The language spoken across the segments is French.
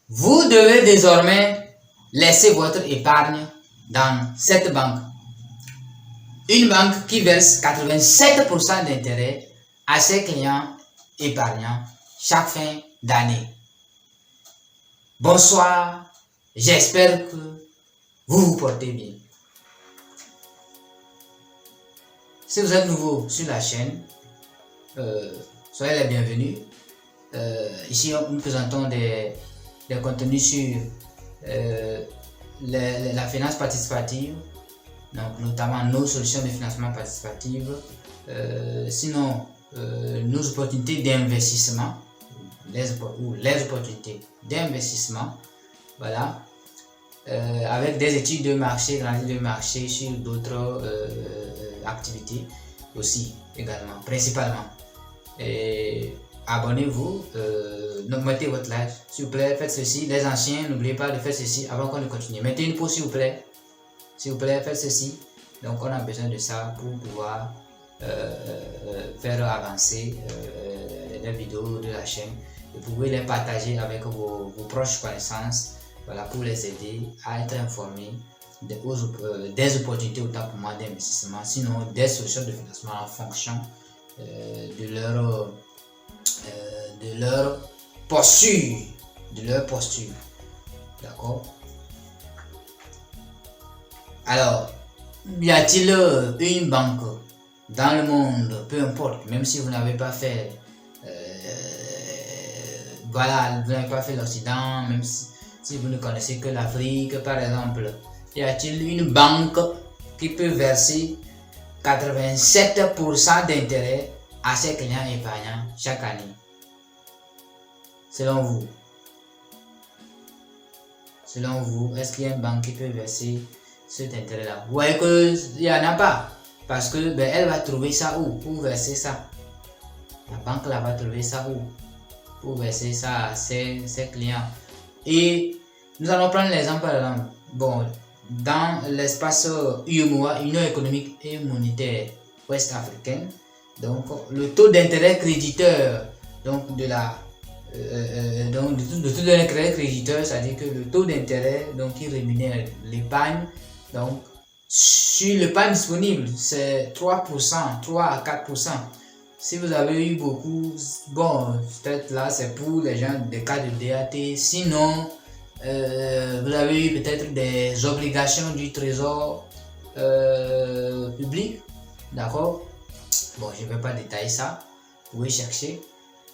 Vous devez désormais laisser votre épargne dans cette banque. Une banque qui verse 87% d'intérêt à ses clients épargnants chaque fin d'année. Bonsoir, j'espère que vous vous portez bien. Si vous êtes nouveau sur la chaîne, soyez les bienvenus. Ici, nous présentons des contenus sur la finance participative, donc notamment nos solutions de financement participatif, sinon nos opportunités d'investissement, les opportunités d'investissement, voilà, avec des études de marché, d'analyse de marché sur d'autres activités aussi également, principalement. Et abonnez-vous, mettez votre like, s'il vous plaît, faites ceci. Les anciens, n'oubliez pas de faire ceci avant qu'on ne continue. Mettez une pause s'il vous plaît, faites ceci. Donc on a besoin de ça pour pouvoir faire avancer les vidéos de la chaîne. Et vous pouvez les partager avec vos proches connaissances, voilà, pour les aider à être informés des opportunités autant pour moi d'investissement, sinon des solutions de financement en fonction de leur posture, d'accord. Alors, y a-t-il une banque dans le monde, peu importe, même si vous n'avez pas fait voilà, vous n'avez pas fait l'Occident, même si vous ne connaissez que l'Afrique par exemple, y a-t-il une banque qui peut verser 87% d'intérêt à ses clients épargnants chaque année? Selon vous, est-ce qu'il y a une banque qui peut verser cet intérêt-là? Vous voyez qu'il n'y en a pas, parce que elle va trouver ça où pour verser ça? La banque là va trouver ça où pour verser ça à ses clients? Et nous allons prendre l'exemple, bon, dans l'espace UEMOA, Union économique et monétaire ouest-africaine, donc le taux d'intérêt créditeur, donc de tout l'intérêt créditeur, c'est-à-dire que le taux d'intérêt donc qui rémunère l'épargne, donc sur l'épargne disponible, c'est 3%, 3 à 4%. Si vous avez eu beaucoup, bon, peut-être là c'est pour les gens des cas de DAT. Sinon, vous avez eu peut-être des obligations du trésor public, d'accord. Bon, je ne vais pas détailler ça, vous pouvez chercher.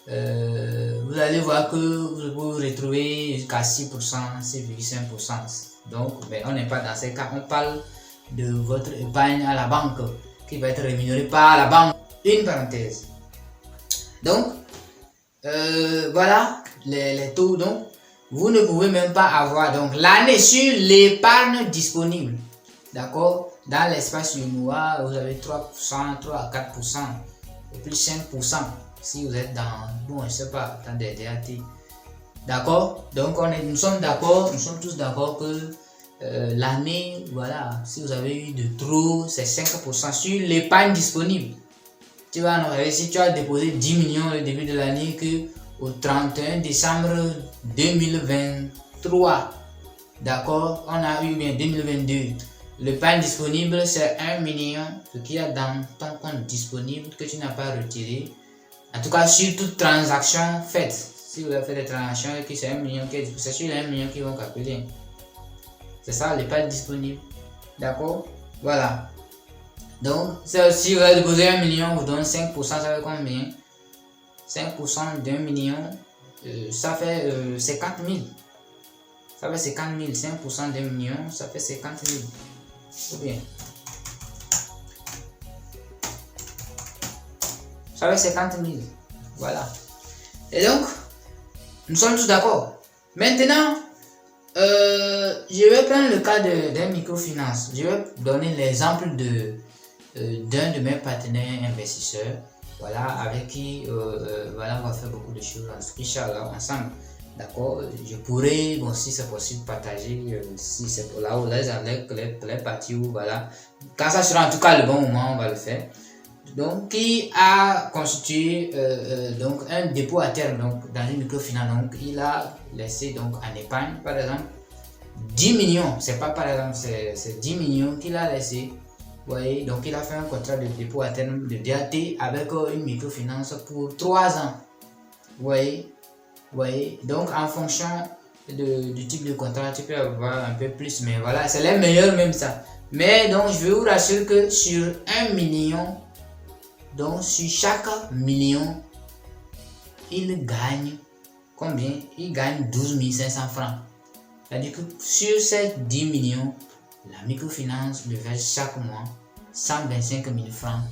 Vous allez voir que vous pouvez retrouver jusqu'à 6%, 6,5%. Donc, on n'est pas dans ces cas. On parle de votre épargne à la banque qui va être rémunérée par la banque. Une parenthèse. Donc, voilà les taux. Donc, vous ne pouvez même pas avoir donc l'année sur l'épargne disponible. D'accord? Dans l'espace UEMOA, vous avez 3%, 3 à 4%, et plus 5% si vous êtes dans, bon, je sais pas, dans des DAT. D'accord? Donc, nous sommes d'accord, nous sommes tous d'accord que l'année, voilà, si vous avez eu de trop, c'est 5% sur l'épargne disponible. Tu vas, si tu as déposé 10 millions au début de l'année, que au 31 décembre 2023, d'accord, on a eu bien 2022, l'épargne disponible c'est 1 million, ce qu'il y a dans ton compte disponible que tu n'as pas retiré, en tout cas sur toute transaction faite. Si vous avez fait des transactions et que c'est 1 million qui est disponible, c'est sur les 1 million qui vont calculer. C'est ça l'épargne disponible, d'accord, voilà. Donc, si vous avez déposé 1 million, vous donne 5%, ça fait combien? 5% d'1 million, ça fait 50 000. Ça fait 50 000. 5% d'1 million, ça fait 50 000. Ou bien, ça fait 50 000. Voilà. Et donc, nous sommes tous d'accord. Maintenant, je vais prendre le cas d'un microfinance. Je vais donner l'exemple d'un de mes partenaires investisseurs, voilà, avec qui voilà, on va faire beaucoup de choses ensemble, d'accord. Je pourrais, bon, si c'est possible, partager, si c'est là où les parties où, voilà, quand ça sera en tout cas le bon moment, on va le faire. donc qui a constitué donc un dépôt à terme donc dans une microfinance. Donc il a laissé donc en épargne par exemple 10 millions, c'est pas par exemple, c'est 10 millions qu'il a laissé. Vous voyez, donc il a fait un contrat de dépôt à terme de DAT avec une microfinance pour 3 ans. Vous voyez, donc en fonction du type de contrat, tu peux avoir un peu plus, mais voilà, c'est les meilleurs même ça. Mais donc je vous rassure que sur 1 million, donc sur chaque million, il gagne combien? Il gagne 12 500 francs. C'est-à-dire que sur ces 10 millions, la microfinance lui verse chaque mois 125 000 francs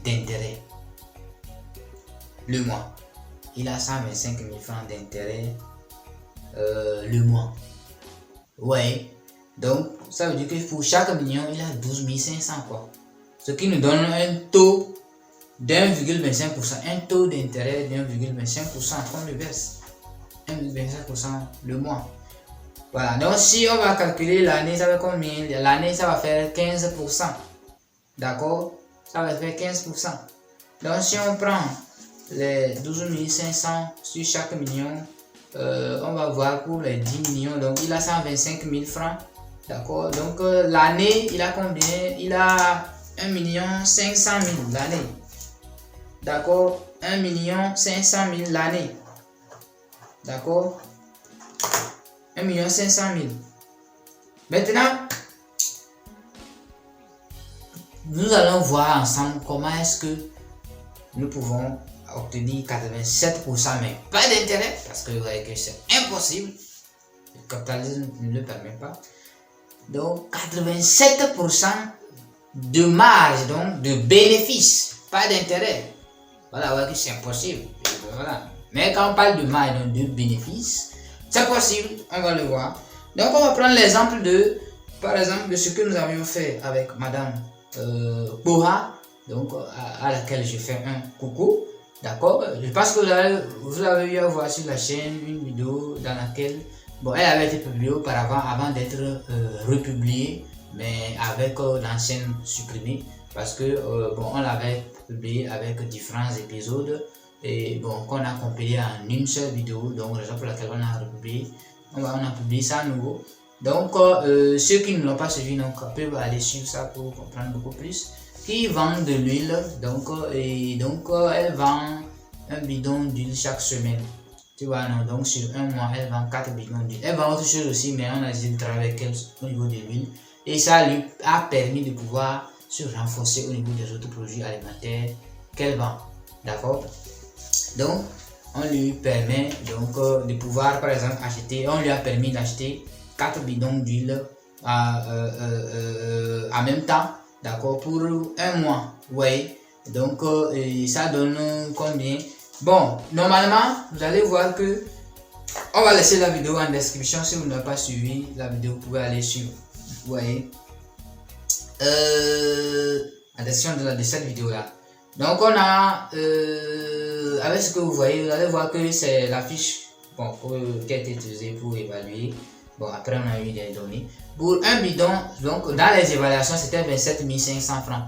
d'intérêt. Le mois. Il a 125 000 francs d'intérêt le mois. Ouais. Donc, ça veut dire que pour chaque million, il a 12 500 quoi. Ce qui nous donne un taux d'1,25%. Un taux d'intérêt d'1,25% qu'on lui verse. 1,25% le mois. Voilà, donc si on va calculer l'année, ça va combien? L'année, ça va faire 15%. D'accord? Ça va faire 15%. Donc si on prend les 12 500 sur chaque million, on va voir pour les 10 millions, donc il a 125 000 francs. D'accord? Donc l'année, il a combien? Il a 1 500 000 l'année. D'accord? 1 500 000 l'année. D'accord? 1 500 000. Maintenant, nous allons voir ensemble comment est-ce que nous pouvons obtenir 87%, mais pas d'intérêt, parce que vous voyez que c'est impossible. Le capitalisme ne le permet pas. Donc, 87% de marge, donc de bénéfice, pas d'intérêt. Voilà, vous voyez que c'est impossible. Voilà. Mais quand on parle de marge, donc de bénéfice, c'est possible, on va le voir. Donc on va prendre l'exemple de, par exemple, de ce que nous avions fait avec Madame Boha, donc à laquelle je fais un coucou. D'accord? Je pense que vous avez eu à voir sur la chaîne une vidéo dans laquelle, bon, elle avait été publiée auparavant, avant d'être republiée, mais avec l'ancienne supprimée, parce que bon, on l'avait publiée avec différents épisodes. Et bon, qu'on a compilé en une seule vidéo, donc raison pour laquelle on a republié, on a publié ça à nouveau. Donc ceux qui ne l'ont pas suivi donc peuvent aller suivre ça pour comprendre beaucoup plus. Qui vend de l'huile, donc elle vend un bidon d'huile chaque semaine. Tu vois, non, donc sur un mois elle vend 4 bidons d'huile. Elle vend autre chose aussi, mais on a décidé de travailler avec elle au niveau de l'huile, et ça lui a permis de pouvoir se renforcer au niveau des autres produits alimentaires qu'elle vend. D'accord? Donc, on lui permet donc de pouvoir, par exemple, acheter, on lui a permis d'acheter 4 bidons d'huile en même temps, d'accord, pour un mois. Ouais, donc ça donne combien? Bon, normalement, vous allez voir que on va laisser la vidéo en description. Si vous n'avez pas suivi la vidéo, vous pouvez aller suivre. Vous voyez, la description de cette vidéo là. Donc on a avec ce que vous voyez, vous allez voir que c'est la fiche bon, qui a été utilisée pour évaluer. Bon, après on a eu des données. Pour un bidon, donc dans les évaluations, c'était 27 500 francs.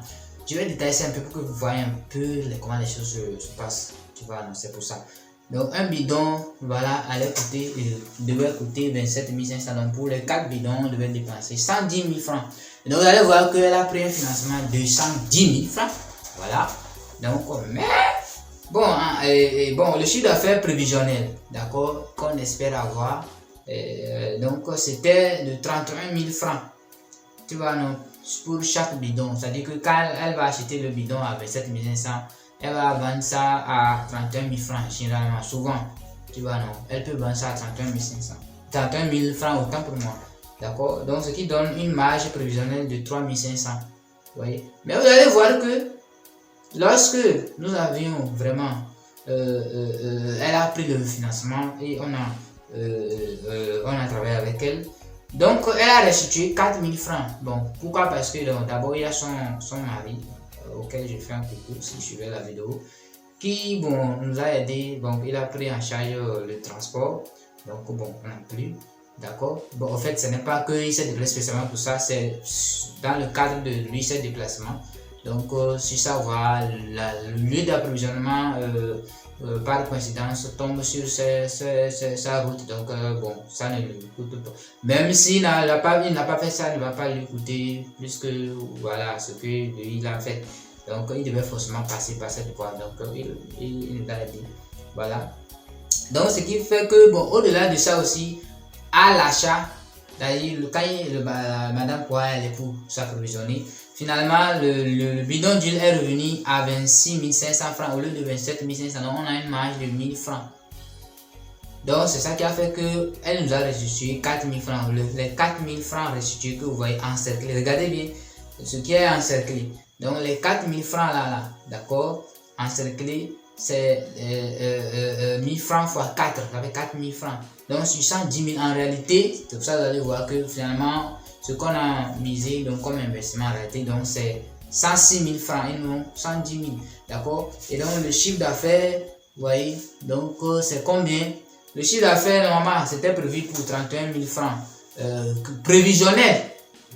Je vais détailler ça un peu pour que vous voyez un peu comment les choses se passent. Tu vois, c'est pour ça. Donc un bidon, voilà, devait coûter 27 500. Donc pour les 4 bidons, on devait dépenser 110 000 francs. Et donc vous allez voir qu'elle a pris un financement de 110 000 francs. Voilà. Donc, mais bon, hein, bon, le chiffre d'affaires prévisionnel, d'accord, qu'on espère avoir, donc c'était de 31 000 francs. Tu vois, non, pour chaque bidon. C'est-à-dire que quand elle va acheter le bidon à 27 500, elle va vendre ça à 31 000 francs, généralement, souvent. Tu vois, non, elle peut vendre ça à 31 500. 31 000 francs, autant pour moi. D'accord, donc ce qui donne une marge prévisionnelle de 3 500. Vous voyez, mais vous allez voir que lorsque nous avions vraiment, elle a pris le financement et on a travaillé avec elle. Donc elle a restitué 4 000 francs. Bon, pourquoi? Parce que d'abord il y a son mari, auquel je fais un coucou si je suivais la vidéo, qui bon, nous a aidé. Bon, il a pris en charge le transport. Donc bon, on n'a plus. D'accord? Bon, en fait, ce n'est pas qu'il s'est déplacé spécialement pour ça, c'est dans le cadre de lui, ses déplacements. Donc, sur ça, voilà, le lieu d'approvisionnement par coïncidence tombe sur sa route. Donc, bon, ça ne lui coûte pas. Même s'il n'a pas fait ça, il ne va pas lui coûter plus que voilà, ce qu'il a fait. Donc, il devait forcément passer par cette voie. Donc, il nous a dit. Voilà. Donc, ce qui fait que, bon, au-delà de ça aussi, à l'achat, quand madame pourra aller pour s'approvisionner, finalement, le bidon d'huile est revenu à 26 500 francs au lieu de 27 500. Donc, on a une marge de 1000 francs. Donc, c'est ça qui a fait qu'elle nous a restitué 4000 francs. Les 4000 francs restitués que vous voyez encerclés. Regardez bien ce qui est encerclé. Donc, les 4000 francs là, d'accord, encerclés, c'est 1000 francs fois 4, ça fait 4000 francs. Donc sur 110 000 en réalité, c'est pour ça que vous allez voir que finalement, ce qu'on a misé donc, comme investissement en réalité, donc c'est 106 000 francs et non 110 000. D'accord. Et donc le chiffre d'affaires, vous voyez, donc c'est combien? Le chiffre d'affaires, normalement, c'était prévu pour 31 000 francs prévisionnel.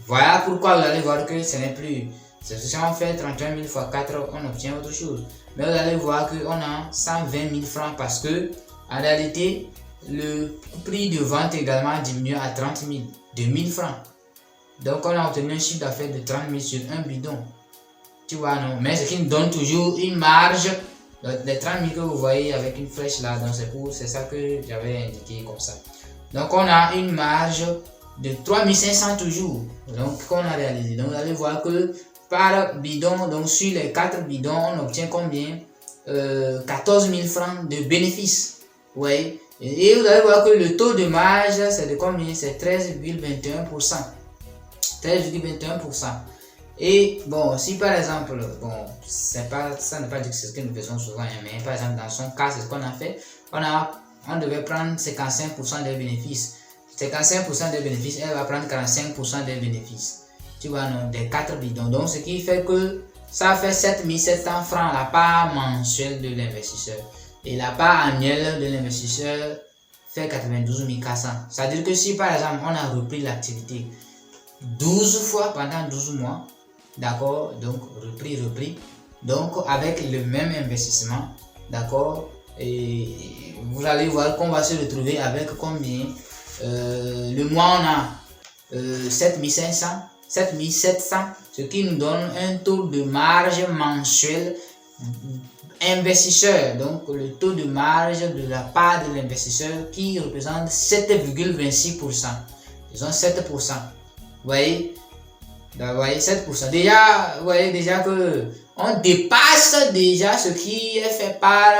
Voilà pourquoi vous allez voir que ce n'est plus. Si on fait 31 000 fois 4, on obtient autre chose. Mais vous allez voir qu'on a 120 000 francs parce que, en réalité, le prix de vente également a diminué à 30 000, de 1000 francs. Donc, on a obtenu un chiffre d'affaires de 30 000 sur un bidon. Tu vois, non? Mais ce qui nous donne toujours une marge. Les 30 000 que vous voyez avec une flèche là, c'est ça que j'avais indiqué comme ça. Donc, on a une marge de 3 500 toujours. Donc, qu'on a réalisé. Donc, vous allez voir que par bidon, donc sur les 4 bidons, on obtient combien? 14 000 francs de bénéfice. Oui. Et vous allez voir que le taux de marge, c'est de combien? C'est 13,21%. 13,21%. Et bon, si par exemple, bon, ça ne veut pas dire que c'est ce que nous faisons souvent, mais par exemple, dans son cas, c'est ce qu'on a fait. On devait prendre 55% des bénéfices. 55% des bénéfices, elle va prendre 45% des bénéfices. Tu vois, non, des 4 bidons. Donc, ce qui fait que ça fait 7 700 francs la part mensuelle de l'investisseur. Et la part annuelle de l'investisseur fait 92 400. C'est-à-dire que si par exemple, on a repris l'activité 12 fois pendant 12 mois, d'accord, donc repris, donc avec le même investissement, d'accord, et vous allez voir qu'on va se retrouver avec combien? Le mois, on a 7500. 7700, ce qui nous donne un taux de marge mensuel investisseur. Donc le taux de marge de la part de l'investisseur qui représente 7,26%. Disons 7%. Vous voyez? Vous voyez 7%. Déjà, vous voyez déjà que on dépasse déjà ce qui est fait par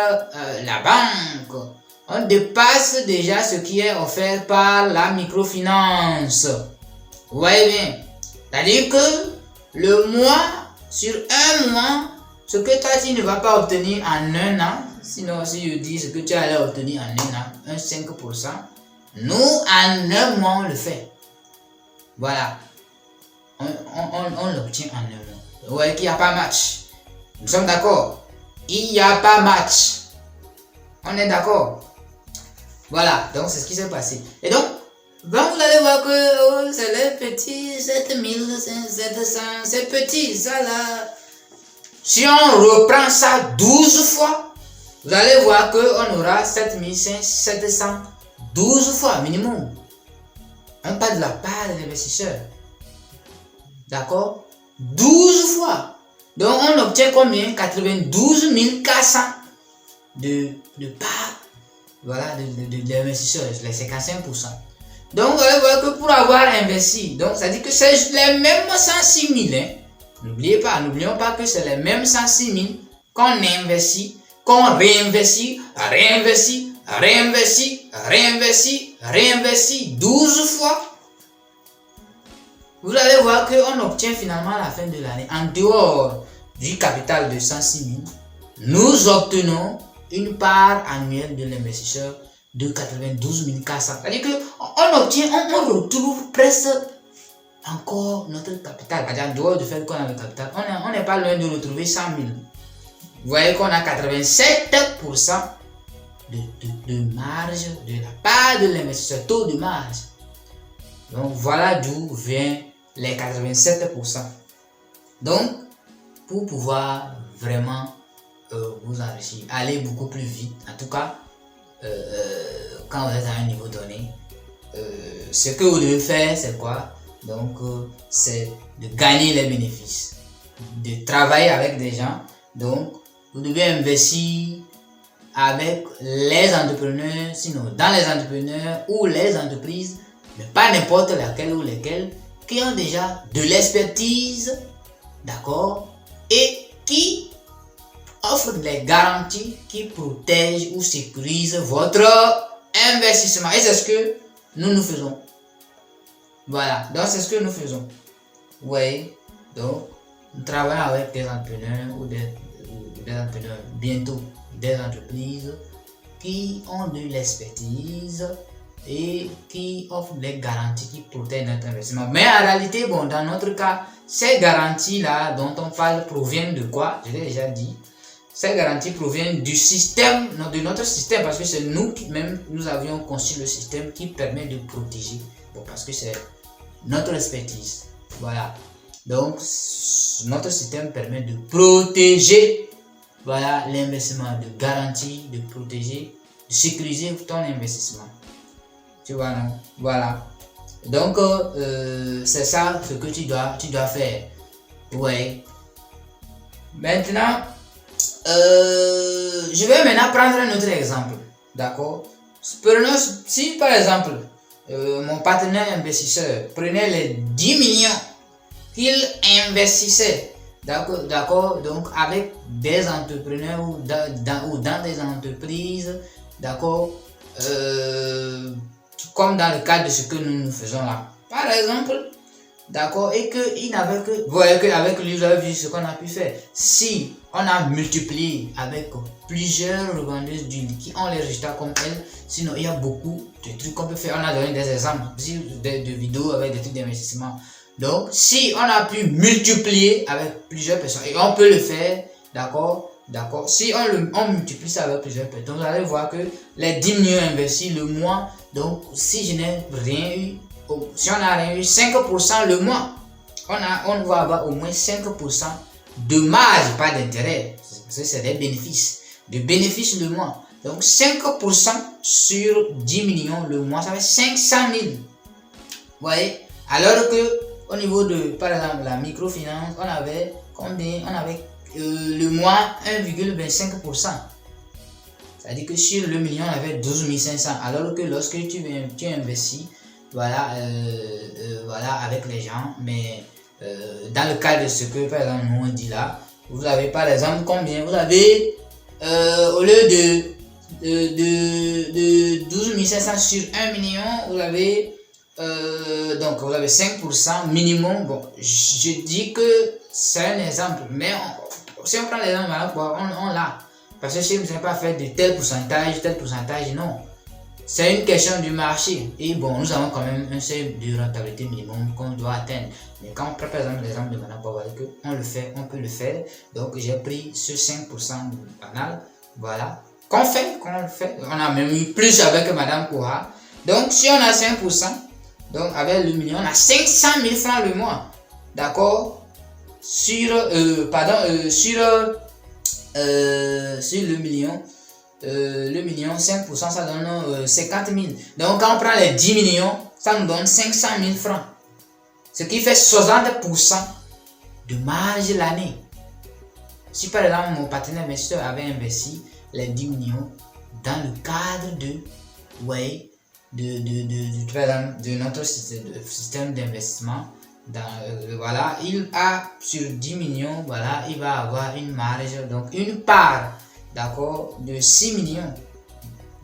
la banque. On dépasse déjà ce qui est offert par la microfinance. Vous voyez bien? C'est-à-dire que le mois, sur un mois, ce que toi tu ne vas pas obtenir en un an, sinon si je dis ce que tu allais obtenir en un an, un 5%, nous en un mois on le fait. Voilà. On l'obtient en un mois. Vous voyez qu'il n'y a pas match. Nous sommes d'accord? Il n'y a pas match. On est d'accord? Voilà, donc c'est ce qui s'est passé. Et donc, vous allez voir que c'est les petits 7700, c'est petit, ça là. Si on reprend ça 12 fois, vous allez voir qu'on aura 7700 12 fois minimum. On parle de la part de l'investisseur. D'accord? 12 fois. Donc on obtient combien? 92 400 de part. Voilà, de l'investisseur, les 55%. Donc vous allez voir que pour avoir investi, donc ça dit que c'est les mêmes 106 000. Hein. N'oublions pas que c'est les mêmes 106 000 qu'on investit, qu'on réinvestit, réinvestit 12 fois. Vous allez voir qu'on obtient finalement à la fin de l'année, en dehors du capital de 106 000, nous obtenons une part annuelle de l'investisseur de 92 400. C'est-à-dire qu'on obtient, on retrouve presque encore notre capital. En dehors du fait qu'on a le capital, on n'est pas loin de retrouver 100 000. Vous voyez qu'on a 87% de marge de la part de l'investisseur, taux de marge. Donc voilà d'où vient les 87%. Donc, pour pouvoir vraiment vous enrichir, aller beaucoup plus vite. En tout cas, quand vous êtes à un niveau donné, ce que vous devez faire, c'est quoi? Donc, c'est de gagner les bénéfices, de travailler avec des gens. Donc, vous devez investir avec les entrepreneurs, sinon dans les entrepreneurs ou les entreprises, mais pas n'importe laquelle ou lesquelles, qui ont déjà de l'expertise, d'accord, et qui offrent des garanties qui protègent ou sécurisent votre investissement. Et c'est ce que nous faisons. Voilà, donc c'est ce que nous faisons. Oui, donc nous travaillons avec des entrepreneurs ou des entrepreneurs, bientôt des entreprises qui ont de l'expertise et qui offrent des garanties qui protègent notre investissement. Mais en réalité, bon, dans notre cas, ces garanties-là dont on parle proviennent de quoi? Je l'ai déjà dit. Ces garanties proviennent du système, de notre système, parce que c'est nous qui même nous avions conçu le système qui permet de protéger. Bon, parce que c'est notre expertise. Voilà. Donc, notre système permet de protéger, voilà, l'investissement, de garantir, de protéger, de sécuriser ton investissement. Tu vois, non? Voilà. Donc, c'est ça ce que tu dois faire. Ouais. Maintenant, je vais maintenant prendre un autre exemple. D'accord? Prenons, si par exemple, mon partenaire investisseur prenait les 10 millions qu'il investissait, d'accord, donc avec des entrepreneurs ou dans des entreprises, d'accord, comme dans le cadre de ce que nous faisons là, par exemple, d'accord, et qu'il n'avait que, vous voyez qu'avec lui, vous avez vu ce qu'on a pu faire. Si on a multiplié avec plusieurs revendeuses d'huile qui ont les résultats comme elle, sinon il y a beaucoup de trucs qu'on peut faire. On a donné des exemples de vidéos avec des trucs d'investissement. Donc, si on a pu multiplier avec plusieurs personnes, et on peut le faire, d'accord, si on multiplie ça avec plusieurs personnes, vous allez voir que les 10 millions investis le mois, donc si je n'ai rien eu, si on n'a rien eu, 5% le mois, on va avoir au moins 5% de marge, pas d'intérêt, parce que c'est des bénéfices, de bénéfices le mois. Donc 5% sur 10 millions le mois, ça fait 500 000. Vous voyez? Alors que au niveau de, par exemple, la microfinance, on avait combien? On avait le mois 1,25%. C'est-à-dire que sur le million, on avait 12 500. Alors que lorsque tu investis, voilà, voilà, avec les gens, mais dans le cas de ce que, par exemple, nous on dit là, vous avez par exemple combien? Vous avez, au lieu de 12 500 sur 1 million, vous avez, donc vous avez 5% minimum. Bon, je dis que c'est un exemple, mais si on prend l'exemple, on l'a. Parce que si vous n'avez pas fait de tel pourcentage, non. C'est une question du marché. Et bon, nous avons quand même un seuil de rentabilité minimum qu'on doit atteindre. Mais quand on prend par exemple l'exemple de Madame Power, on le fait, on peut le faire. Donc j'ai pris ce 5% banal. Voilà. Qu'on le fait. On a même eu plus avec Madame Koha. Donc si on a 5%, donc avec le million, on a 500 000 francs le mois. D'accord? Sur le million. Le million, 5%, ça donne 50 000. Donc, quand on prend les 10 millions, ça nous donne 500 000 francs. Ce qui fait 60% de marge l'année. Si par exemple, mon partenaire investisseur avait investi les 10 millions dans le cadre de notre système d'investissement, voilà, il a sur 10 millions, voilà, il va avoir une marge, donc une part, d'accord, de 6 millions,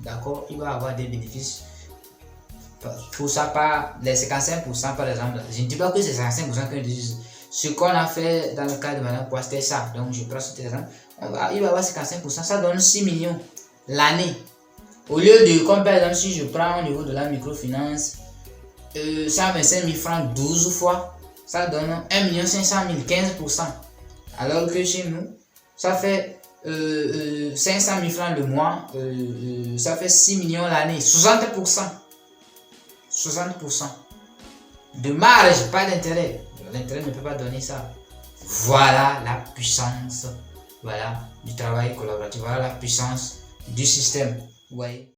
d'accord, il va avoir des bénéfices. Pour ça, pas les 55% par exemple. Je ne dis pas que c'est 55% que je dis. Ce qu'on a fait dans le cas de Madame Pois, c'était ça. Donc je prends cet exemple. Il va avoir 55%, ça donne 6 millions l'année. Au lieu de, comme par exemple, si je prends au niveau de la microfinance, 125 000 francs 12 fois, ça donne 1 500 000, 15%. Alors que chez nous, ça fait 500 000 francs le mois, ça fait 6 millions l'année, 60%. 60% de marge, pas d'intérêt. L'intérêt ne peut pas donner ça. Voilà la puissance, voilà, du travail collaboratif, voilà la puissance du système. Vous voyez?